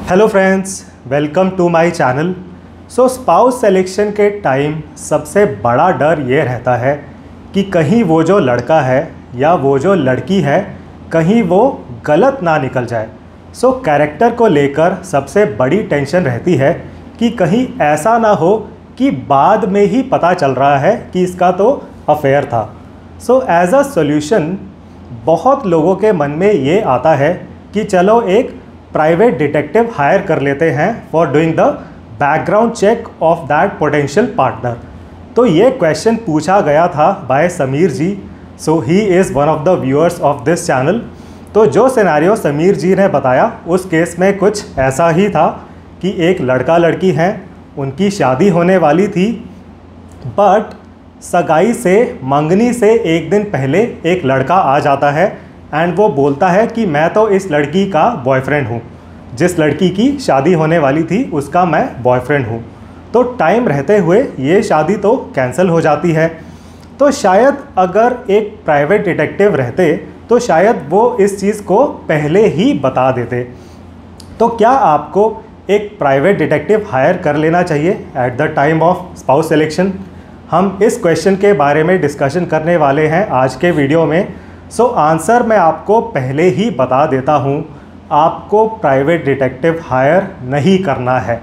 Hello friends, welcome to my channel. Spouse selection के time सबसे बड़ा डर ये रहता है कि कहीं वो जो लड़का है या वो जो लड़की है कहीं वो गलत ना निकल जाए। कैरेक्टर को लेकर सबसे बड़ी टेंशन रहती है कि कहीं ऐसा ना हो कि बाद में ही पता चल रहा है कि इसका तो अफेयर था। एज अ सॉल्यूशन बहुत लोगों के मन में ये आता है कि चलो एक प्राइवेट डिटेक्टिव हायर कर लेते हैं for doing the background check of that potential partner. तो ये क्वेश्चन पूछा गया था by Sameer ji. He is one of the viewers of this channel. तो जो सिनेरियो समीर जी ने बताया उस केस में कुछ ऐसा ही था कि एक लड़का लड़की हैं, उनकी शादी होने वाली थी, बट सगाई से मंगनी से एक दिन पहले एक लड़का आ जाता है एंड वो बोलता है कि मैं तो इस लड़की का बॉयफ्रेंड हूँ, जिस लड़की की शादी होने वाली थी उसका मैं बॉयफ्रेंड हूँ। तो टाइम रहते हुए ये शादी तो कैंसिल हो जाती है। तो शायद अगर एक प्राइवेट डिटेक्टिव रहते तो शायद वो इस चीज़ को पहले ही बता देते। तो क्या आपको एक प्राइवेट डिटेक्टिव हायर कर लेना चाहिए at the time of spouse selection? हम इस क्वेश्चन के बारे में डिस्कशन करने वाले हैं आज के वीडियो में। आंसर मैं आपको पहले ही बता देता हूँ, आपको प्राइवेट डिटेक्टिव हायर नहीं करना है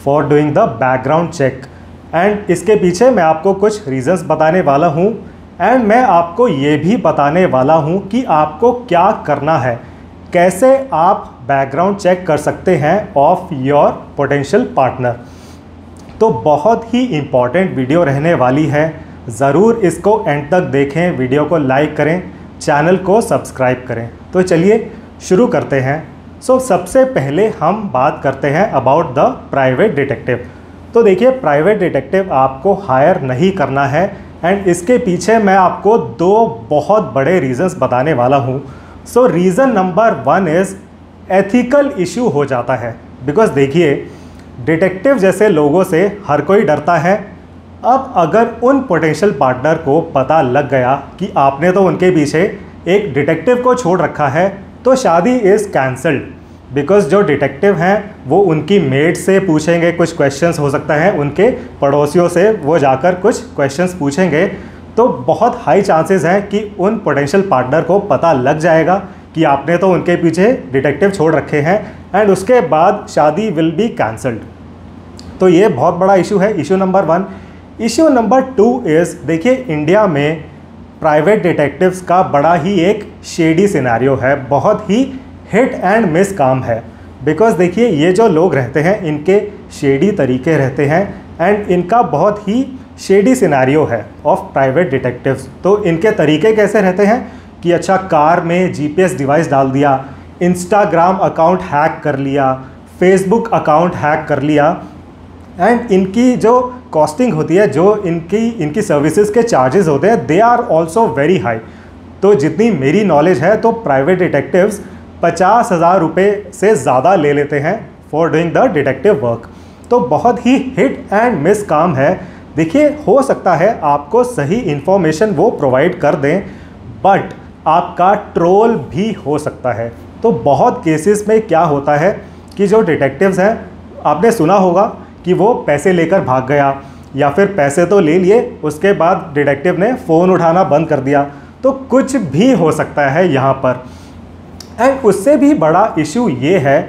for doing the background check. And इसके पीछे मैं आपको कुछ रीज़न्स बताने वाला हूँ एंड मैं आपको ये भी बताने वाला हूँ कि आपको क्या करना है, कैसे आप बैकग्राउंड चेक कर सकते हैं ऑफ योर पोटेंशियल पार्टनर। तो बहुत ही इम्पॉर्टेंट वीडियो रहने वाली है, ज़रूर इसको एंड तक देखें, वीडियो को लाइक करें, चैनल को सब्सक्राइब करें। तो चलिए शुरू करते हैं। सबसे पहले हम बात करते हैं अबाउट द प्राइवेट डिटेक्टिव। तो देखिए, प्राइवेट डिटेक्टिव आपको हायर नहीं करना है एंड इसके पीछे मैं आपको दो बहुत बड़े रीज़न्स बताने वाला हूँ। Reason number 1 is ethical issue हो जाता है। बिकॉज देखिए, डिटेक्टिव जैसे लोगों से हर कोई डरता है। अब अगर उन पोटेंशियल पार्टनर को पता लग गया कि आपने तो उनके पीछे एक डिटेक्टिव को छोड़ रखा है तो शादी इज़ कैंसल्ड। बिकॉज जो डिटेक्टिव हैं वो उनकी मेड से पूछेंगे कुछ क्वेश्चंस, हो सकता है उनके पड़ोसियों से वो जाकर कुछ क्वेश्चंस पूछेंगे। तो बहुत हाई चांसेस हैं कि उन पोटेंशियल पार्टनर को पता लग जाएगा कि आपने तो उनके पीछे डिटेक्टिव छोड़ रखे हैं एंड उसके बाद शादी विल बी कैंसल्ड। तो ये बहुत बड़ा इशू है, issue number 1। Issue number 2 is, देखिए इंडिया में प्राइवेट डिटेक्टिव्स का बड़ा ही एक शेडी सिनेरियो है, बहुत ही हिट एंड मिस काम है। बिकॉज देखिए, ये जो लोग रहते हैं इनके शेडी तरीके रहते हैं एंड इनका बहुत ही शेडी सिनेरियो है ऑफ प्राइवेट डिटेक्टिव्स। तो इनके तरीके कैसे रहते हैं कि अच्छा, कार में GPS डिवाइस डाल दिया, इंस्टाग्राम अकाउंट हैक कर लिया, फेसबुक अकाउंट हैक कर लिया एंड इनकी जो कॉस्टिंग होती है, जो इनकी सर्विसेज के चार्जेस होते हैं, they are also very high. तो जितनी मेरी नॉलेज है तो प्राइवेट डिटेक्टिव्स 50,000 रुपये से ज़्यादा ले लेते हैं for doing the detective work. तो बहुत ही हिट एंड मिस काम है। देखिए, हो सकता है आपको सही इन्फॉर्मेशन वो प्रोवाइड कर दें, बट आपका ट्रोल भी हो सकता है। तो बहुत केसेस में क्या होता है कि जो डिटेक्टिव्स हैं, आपने सुना होगा कि वो पैसे लेकर भाग गया या फिर पैसे तो ले लिए, उसके बाद डिटेक्टिव ने फ़ोन उठाना बंद कर दिया। तो कुछ भी हो सकता है यहाँ पर। एंड उससे भी बड़ा इशू ये है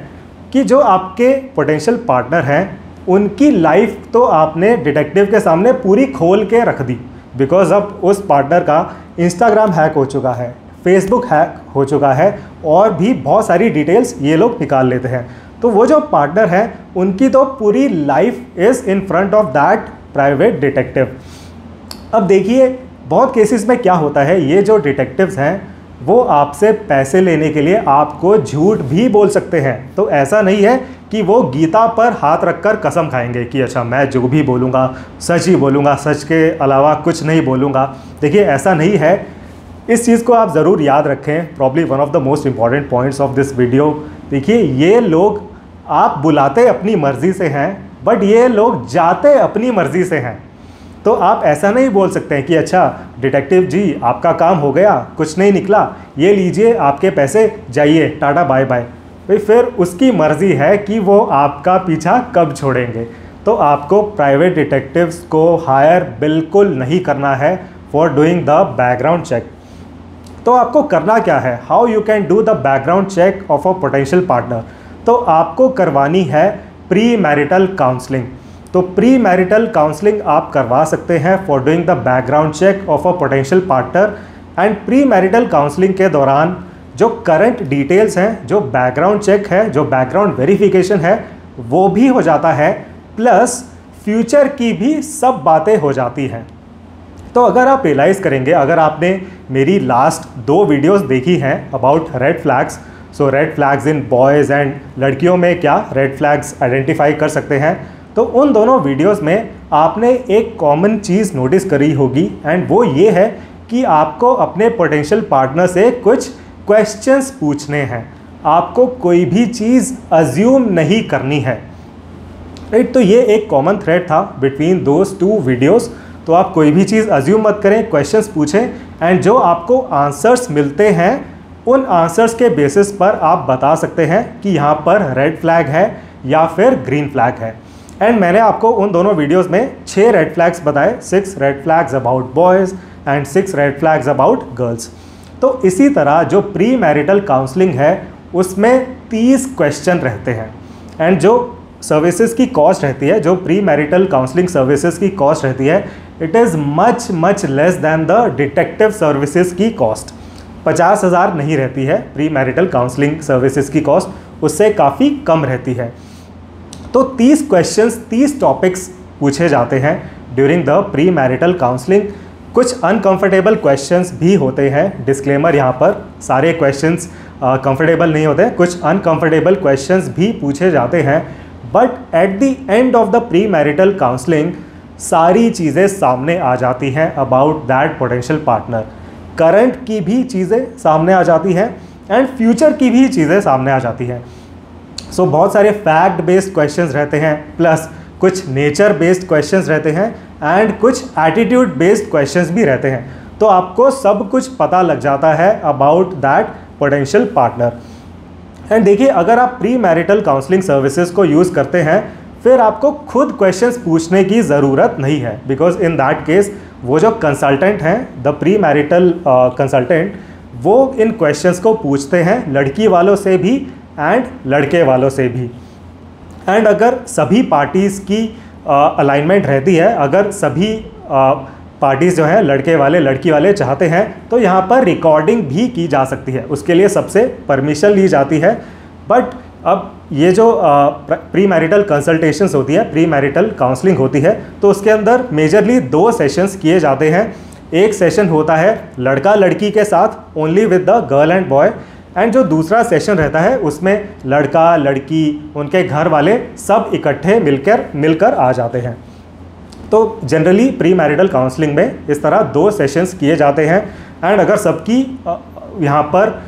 कि जो आपके पोटेंशियल पार्टनर हैं उनकी लाइफ तो आपने डिटेक्टिव के सामने पूरी खोल के रख दी। बिकॉज अब उस पार्टनर का इंस्टाग्राम हैक हो चुका है, फेसबुक हैक हो चुका है और भी बहुत सारी डिटेल्स ये लोग निकाल लेते हैं। तो वो जो पार्टनर है उनकी तो पूरी life is in front of that private detective. अब देखिए, बहुत केसेस में क्या होता है, ये जो डिटेक्टिव्स हैं वो आपसे पैसे लेने के लिए आपको झूठ भी बोल सकते हैं। तो ऐसा नहीं है कि वो गीता पर हाथ रखकर कसम खाएंगे कि अच्छा, मैं जो भी बोलूँगा सच ही बोलूँगा, सच के अलावा कुछ नहीं बोलूँगा। देखिए, ऐसा नहीं है। इस चीज़ को आप ज़रूर याद रखें। Probably one of the most important points of this video. देखिए, ये लोग आप बुलाते अपनी मर्ज़ी से हैं, बट ये लोग जाते अपनी मर्ज़ी से हैं। तो आप ऐसा नहीं बोल सकते हैं कि अच्छा डिटेक्टिव जी, आपका काम हो गया, कुछ नहीं निकला, ये लीजिए आपके पैसे, जाइए, टाटा बाय बाय। भाई फिर उसकी मर्ज़ी है कि वो आपका पीछा कब छोड़ेंगे। तो आपको प्राइवेट डिटेक्टिव्स को हायर बिल्कुल नहीं करना है for doing the background check. तो आपको करना क्या है, how you can do the background check of a potential partner. तो आपको करवानी है प्री मैरिटल काउंसलिंग। तो प्री मैरिटल काउंसलिंग आप करवा सकते हैं for doing the background check of a potential partner. And pre marital counselling के दौरान जो करंट डिटेल्स हैं, जो बैकग्राउंड चेक है, जो बैकग्राउंड वेरिफिकेशन है, वो भी हो जाता है, प्लस फ्यूचर की भी सब बातें हो जाती हैं। तो अगर आप रियलाइज़ करेंगे, अगर आपने मेरी लास्ट 2 वीडियोस देखी हैं about red flags, so red flags in boys and लड़कियों में क्या रेड फ्लैग्स आइडेंटिफाई कर सकते हैं, तो उन दोनों वीडियोस में आपने एक कॉमन चीज़ नोटिस करी होगी, एंड वो ये है कि आपको अपने पोटेंशियल पार्टनर से कुछ क्वेश्चंस पूछने हैं। आपको कोई भी चीज़ अज्यूम नहीं करनी है, राइट। तो ये एक कॉमन थ्रेड था बिटवीन दोज 2 वीडियोस। तो आप कोई भी चीज़ अज्यूम मत करें, क्वेश्चंस पूछें, एंड जो आपको आंसर्स मिलते हैं उन आंसर्स के बेसिस पर आप बता सकते हैं कि यहाँ पर रेड फ्लैग है या फिर ग्रीन फ्लैग है। एंड मैंने आपको उन दोनों वीडियोस में 6 रेड फ्लैग्स बताए, 6 red flags about boys and 6 red flags about girls. तो इसी तरह जो प्री मैरिटल काउंसलिंग है उसमें 30 क्वेश्चन रहते हैं, एंड जो सर्विसेज की कॉस्ट रहती है, जो प्री मैरिटल काउंसलिंग सर्विसेज की कॉस्ट रहती है, it is much less than the detective services की कॉस्ट। 50,000 नहीं रहती है प्री मैरिटल काउंसलिंग सर्विसेज की कॉस्ट, उससे काफ़ी कम रहती है। तो 30 क्वेश्चंस, 30 टॉपिक्स पूछे जाते हैं during the pre marital counselling. कुछ अनकंफर्टेबल क्वेश्चंस भी होते हैं, डिस्क्लेमर यहाँ पर, सारे क्वेश्चंस कंफर्टेबल नहीं होते हैं, कुछ अनकंफर्टेबल क्वेश्चंस भी पूछे जाते हैं। But at the end of the pre marital counselling सारी चीज़ें सामने आ जाती हैं about that potential partner. Current की भी चीज़ें सामने आ जाती हैं एंड फ्यूचर की भी चीज़ें सामने आ जाती हैं। सो बहुत सारे फैक्ट बेस्ड क्वेश्चंस रहते हैं, प्लस कुछ नेचर बेस्ड क्वेश्चंस रहते हैं, एंड कुछ एटीट्यूड बेस्ड क्वेश्चंस भी रहते हैं। तो आपको सब कुछ पता लग जाता है about that potential partner. And देखिए, अगर आप प्री मैरिटल काउंसलिंग सर्विसेज को यूज़ करते हैं फिर आपको खुद क्वेश्चंस पूछने की ज़रूरत नहीं है, बिकॉज इन दैट केस वो जो कंसल्टेंट हैं, द प्री मैरिटल कंसल्टेंट, वो इन क्वेश्चंस को पूछते हैं लड़की वालों से भी एंड लड़के वालों से भी। एंड अगर सभी पार्टीज़ की अलाइनमेंट रहती है, अगर सभी पार्टीज़ जो हैं लड़के वाले लड़की वाले चाहते हैं, तो यहाँ पर रिकॉर्डिंग भी की जा सकती है, उसके लिए सबसे परमिशन ली जाती है। बट अब ये जो प्री मैरिटल कंसल्टेशंस होती है, प्री मैरिटल काउंसलिंग होती है, तो उसके अंदर मेजरली 2 सेशंस किए जाते हैं। एक सेशन होता है लड़का लड़की के साथ, only with the girl and boy, and जो दूसरा सेशन रहता है उसमें लड़का लड़की उनके घर वाले सब इकट्ठे मिलकर आ जाते हैं। तो जनरली प्री मैरिटल काउंसलिंग में इस तरह 2 सेशंस किए जाते हैं। एंड अगर सबकी यहाँ पर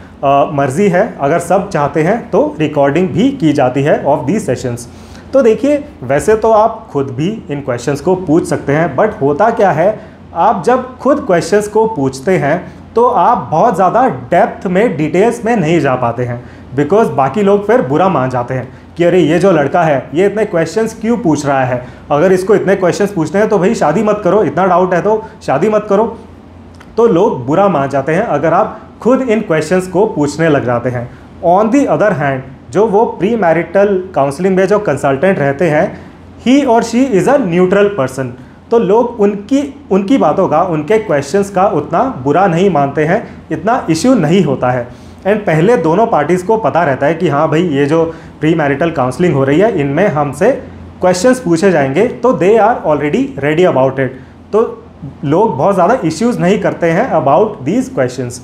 मर्ज़ी है, अगर सब चाहते हैं तो रिकॉर्डिंग भी की जाती है ऑफ दीज सेशंस। तो देखिए, वैसे तो आप खुद भी इन क्वेश्चंस को पूछ सकते हैं, बट होता क्या है, आप जब खुद क्वेश्चंस को पूछते हैं तो आप बहुत ज़्यादा डेप्थ में डिटेल्स में नहीं जा पाते हैं, बिकॉज बाकी लोग फिर बुरा मान जाते हैं कि अरे ये जो लड़का है ये इतने क्वेश्चंस क्यों पूछ रहा है, अगर इसको इतने क्वेश्चंस पूछते हैं तो भाई शादी मत करो, इतना डाउट है तो शादी मत करो। तो लोग बुरा मान जाते हैं अगर आप खुद इन क्वेश्चंस को पूछने लग जाते हैं। ऑन दी अदर हैंड, जो वो प्री मैरिटल काउंसलिंग में जो कंसल्टेंट रहते हैं, ही और she is a neutral person, तो लोग उनकी बातों का, उनके क्वेश्चंस का उतना बुरा नहीं मानते हैं, इतना इश्यू नहीं होता है। एंड पहले दोनों पार्टीज़ को पता रहता है कि हाँ भाई ये जो प्री मैरिटल काउंसलिंग हो रही है इनमें हमसे क्वेश्चंस पूछे जाएंगे, तो they are already ready about it. तो लोग बहुत ज़्यादा इश्यूज़ नहीं करते हैं अबाउट दीज क्वेश्चंस।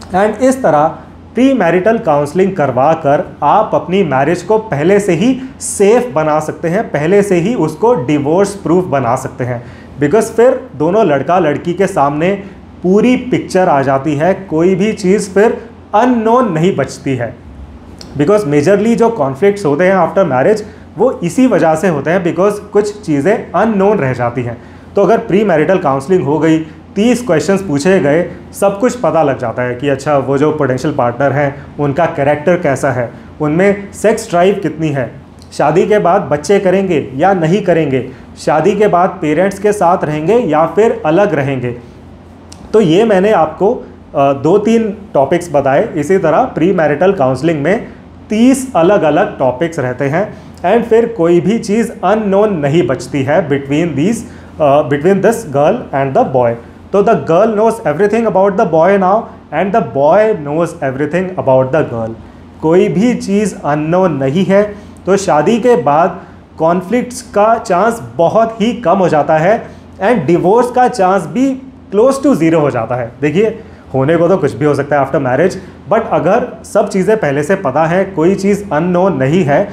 एंड इस तरह प्री मैरिटल काउंसलिंग करवा कर आप अपनी मैरिज को पहले से ही सेफ बना सकते हैं, पहले से ही उसको डिवोर्स प्रूफ बना सकते हैं, बिकॉज फिर दोनों लड़का लड़की के सामने पूरी पिक्चर आ जाती है, कोई भी चीज़ फिर अननोन नहीं बचती है। बिकॉज मेजरली जो कॉन्फ्लिक्ट्स होते हैं आफ्टर मैरिज वो इसी वजह से होते हैं, बिकॉज कुछ चीज़ें अननोन रह जाती हैं। तो अगर प्री मैरिटल काउंसलिंग हो गई, 30 क्वेश्चंस पूछे गए, सब कुछ पता लग जाता है कि अच्छा वो जो पोटेंशियल पार्टनर हैं उनका कैरेक्टर कैसा है, उनमें सेक्स ड्राइव कितनी है, शादी के बाद बच्चे करेंगे या नहीं करेंगे, शादी के बाद पेरेंट्स के साथ रहेंगे या फिर अलग रहेंगे। तो ये मैंने आपको 2-3 टॉपिक्स बताए। इसी तरह प्री मैरिटल काउंसलिंग में 30 अलग अलग टॉपिक्स रहते हैं एंड फिर कोई भी चीज़ अननोन नहीं बचती है between this girl and the boy. तो the girl knows everything about the boy now and the boy knows everything about the girl. कोई भी चीज़ अननोन नहीं है, तो शादी के बाद कॉन्फ्लिक्ट्स का चांस बहुत ही कम हो जाता है एंड डिवोर्स का चांस भी क्लोज टू ज़ीरो हो जाता है। देखिए, होने को तो कुछ भी हो सकता है आफ्टर मैरिज, बट अगर सब चीज़ें पहले से पता है, कोई चीज़ अननोन नहीं है,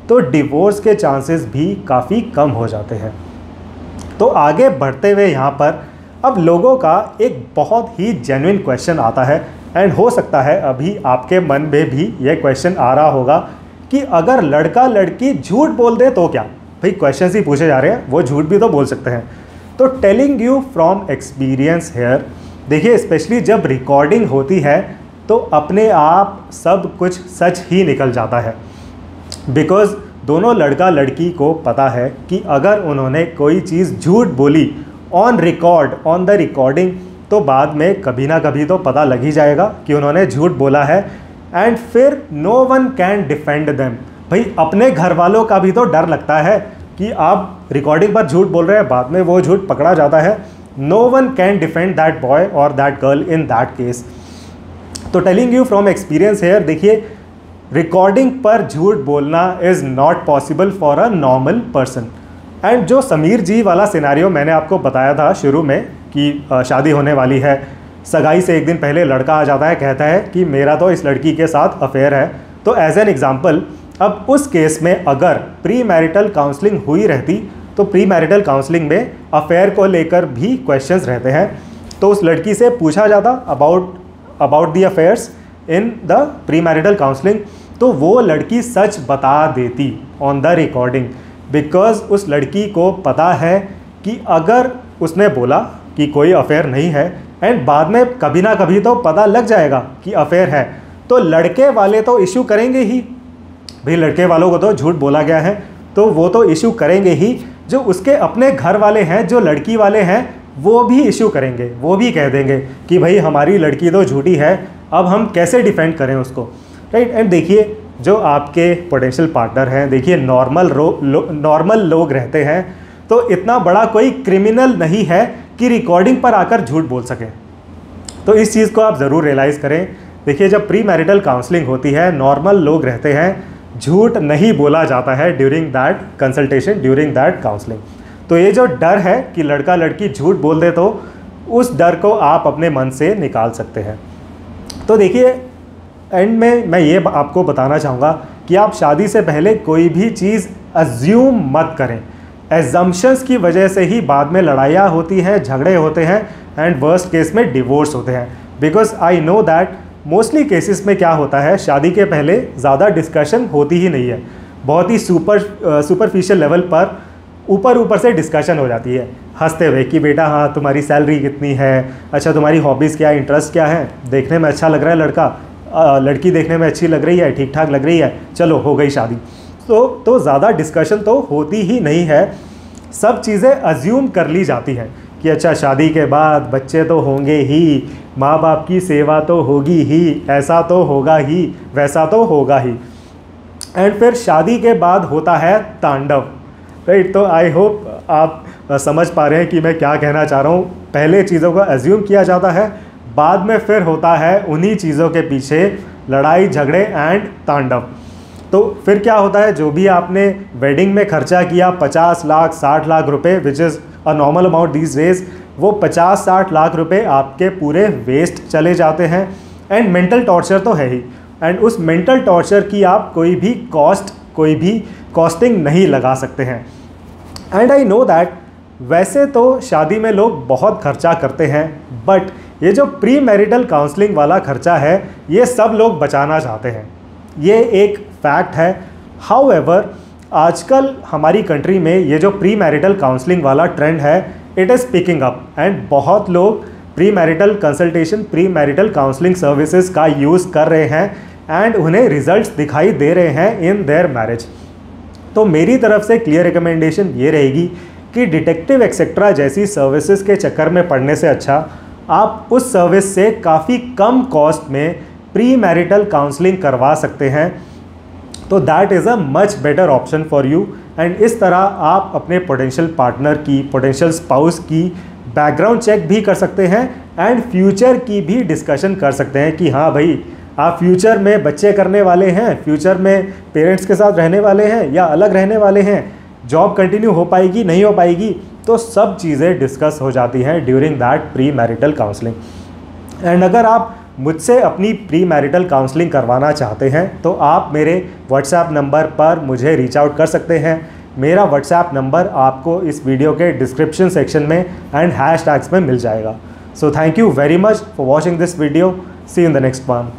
तो डिवोर्स के चांसेस भी काफ़ी कम हो जाते हैं। तो आगे बढ़ते हुए यहाँ पर अब लोगों का एक बहुत ही जेन्युइन क्वेश्चन आता है एंड हो सकता है अभी आपके मन में भी ये क्वेश्चन आ रहा होगा कि अगर लड़का लड़की झूठ बोल दे तो क्या। भाई क्वेश्चन ही पूछे जा रहे हैं, वो झूठ भी तो बोल सकते हैं। तो telling you from experience here, देखिए स्पेशली जब रिकॉर्डिंग होती है तो अपने आप सब कुछ सच ही निकल जाता है, बिकॉज़ दोनों लड़का लड़की को पता है कि अगर उन्होंने कोई चीज़ झूठ बोली on record, on the recording, तो बाद में कभी ना कभी तो पता लग ही जाएगा कि उन्होंने झूठ बोला है एंड फिर no one can defend them. भाई अपने घर वालों का भी तो डर लगता है कि आप रिकॉर्डिंग पर झूठ बोल रहे हैं, बाद में वो झूठ पकड़ा जाता है। No one can defend that boy और that girl in that case. तो telling you from experience here, देखिए रिकॉर्डिंग पर झूठ बोलना is not possible for a normal person. And जो समीर जी वाला सिनेरियो मैंने आपको बताया था शुरू में कि शादी होने वाली है, सगाई से एक दिन पहले लड़का आ जाता है, कहता है कि मेरा तो इस लड़की के साथ अफेयर है। तो एज एन एग्जाम्पल, अब उस केस में अगर प्री मैरिटल काउंसलिंग हुई रहती तो प्री मैरिटल काउंसलिंग में अफेयर को लेकर भी क्वेश्चंस रहते हैं। तो उस लड़की से पूछा जाता about the affairs in the pre marital counselling, तो वो लड़की सच बता देती ऑन द रिकॉर्डिंग, बिकॉज उस लड़की को पता है कि अगर उसने बोला कि कोई अफेयर नहीं है एंड बाद में कभी ना कभी तो पता लग जाएगा कि अफेयर है, तो लड़के वाले तो इशू करेंगे ही। भाई लड़के वालों को तो झूठ बोला गया है तो वो तो इशू करेंगे ही। जो उसके अपने घर वाले हैं, जो लड़की वाले हैं, वो भी इशू करेंगे, वो भी कह देंगे कि भाई हमारी लड़की तो झूठी है, अब हम कैसे डिफेंड करें उसको, राइट। एंड देखिए जो आपके पोटेंशियल पार्टनर हैं, देखिए नॉर्मल लोग रहते हैं, तो इतना बड़ा कोई क्रिमिनल नहीं है कि रिकॉर्डिंग पर आकर झूठ बोल सके। तो इस चीज़ को आप ज़रूर रियलाइज़ करें। देखिए जब प्री मैरिटल काउंसलिंग होती है, नॉर्मल लोग रहते हैं, झूठ नहीं बोला जाता है during that consultation, during that counselling. तो ये जो डर है कि लड़का लड़की झूठ बोल दे, तो उस डर को आप अपने मन से निकाल सकते हैं। तो देखिए एंड में मैं ये आपको बताना चाहूँगा कि आप शादी से पहले कोई भी चीज़ अज्यूम मत करें। एजम्पशंस की वजह से ही बाद में लड़ाइयाँ होती हैं, झगड़े होते हैं एंड वर्स्ट केस में डिवोर्स होते हैं। Because I know that mostly cases में क्या होता है, शादी के पहले ज़्यादा डिस्कशन होती ही नहीं है, बहुत ही सुपरफिशियल लेवल पर ऊपर से डिस्कशन हो जाती है हंसते हुए कि बेटा हाँ तुम्हारी सैलरी कितनी है, अच्छा तुम्हारी हॉबीज़ क्या है, इंटरेस्ट क्या है, देखने में अच्छा लग रहा है लड़का, लड़की देखने में अच्छी लग रही है, ठीक ठाक लग रही है, चलो हो गई शादी। तो ज़्यादा डिस्कशन तो होती ही नहीं है, सब चीज़ें अज्यूम कर ली जाती हैं कि अच्छा शादी के बाद बच्चे तो होंगे ही, माँ बाप की सेवा तो होगी ही, ऐसा तो होगा ही, वैसा तो होगा ही। एंड फिर शादी के बाद होता है तांडव, राइट। तो आई होप आप समझ पा रहे हैं कि मैं क्या कहना चाह रहा हूँ। पहले चीज़ों को अज्यूम किया जाता है, बाद में फिर होता है उन्हीं चीज़ों के पीछे लड़ाई झगड़े एंड तांडव। तो फिर क्या होता है, जो भी आपने वेडिंग में खर्चा किया 50 लाख 60 लाख रुपए, which is a normal amount these days, वो 50-60 लाख रुपए आपके पूरे वेस्ट चले जाते हैं। एंड मेंटल टॉर्चर तो है ही, एंड उस मेंटल टॉर्चर की आप कोई भी कॉस्टिंग नहीं लगा सकते हैं। एंड आई नो दैट वैसे तो शादी में लोग बहुत खर्चा करते हैं, बट ये जो प्री मैरिटल काउंसलिंग वाला खर्चा है, ये सब लोग बचाना चाहते हैं, ये एक फैक्ट है। हाउएवर आजकल हमारी कंट्री में ये जो प्री मैरिटल काउंसलिंग वाला ट्रेंड है, it is picking up and बहुत लोग pre marital consultation, pre marital counselling services का यूज़ कर रहे हैं एंड उन्हें रिजल्ट्स दिखाई दे रहे हैं इन देयर मैरिज। तो मेरी तरफ से क्लियर रिकमेंडेशन ये रहेगी कि डिटेक्टिव एक्सेट्रा जैसी सर्विसेज के चक्कर में पड़ने से अच्छा आप उस सर्विस से काफ़ी कम कॉस्ट में प्री मैरिटल काउंसलिंग करवा सकते हैं। तो that is a much better option for you. And इस तरह आप अपने पोटेंशियल पार्टनर की, पोटेंशियल स्पाउस की बैकग्राउंड चेक भी कर सकते हैं एंड फ्यूचर की भी डिस्कशन कर सकते हैं कि हाँ भाई, आप फ्यूचर में बच्चे करने वाले हैं, फ्यूचर में पेरेंट्स के साथ रहने वाले हैं या अलग रहने वाले हैं, जॉब कंटिन्यू हो पाएगी नहीं हो पाएगी, तो सब चीज़ें डिस्कस हो जाती हैं during that pre marital counselling. And अगर आप मुझसे अपनी प्री मैरिटल काउंसलिंग करवाना चाहते हैं तो आप मेरे व्हाट्सएप नंबर पर मुझे रीच आउट कर सकते हैं। मेरा व्हाट्सएप नंबर आपको इस वीडियो के डिस्क्रिप्शन सेक्शन में एंड हैशटैग्स में मिल जाएगा। So thank you very much for watching this video. See you in the next one.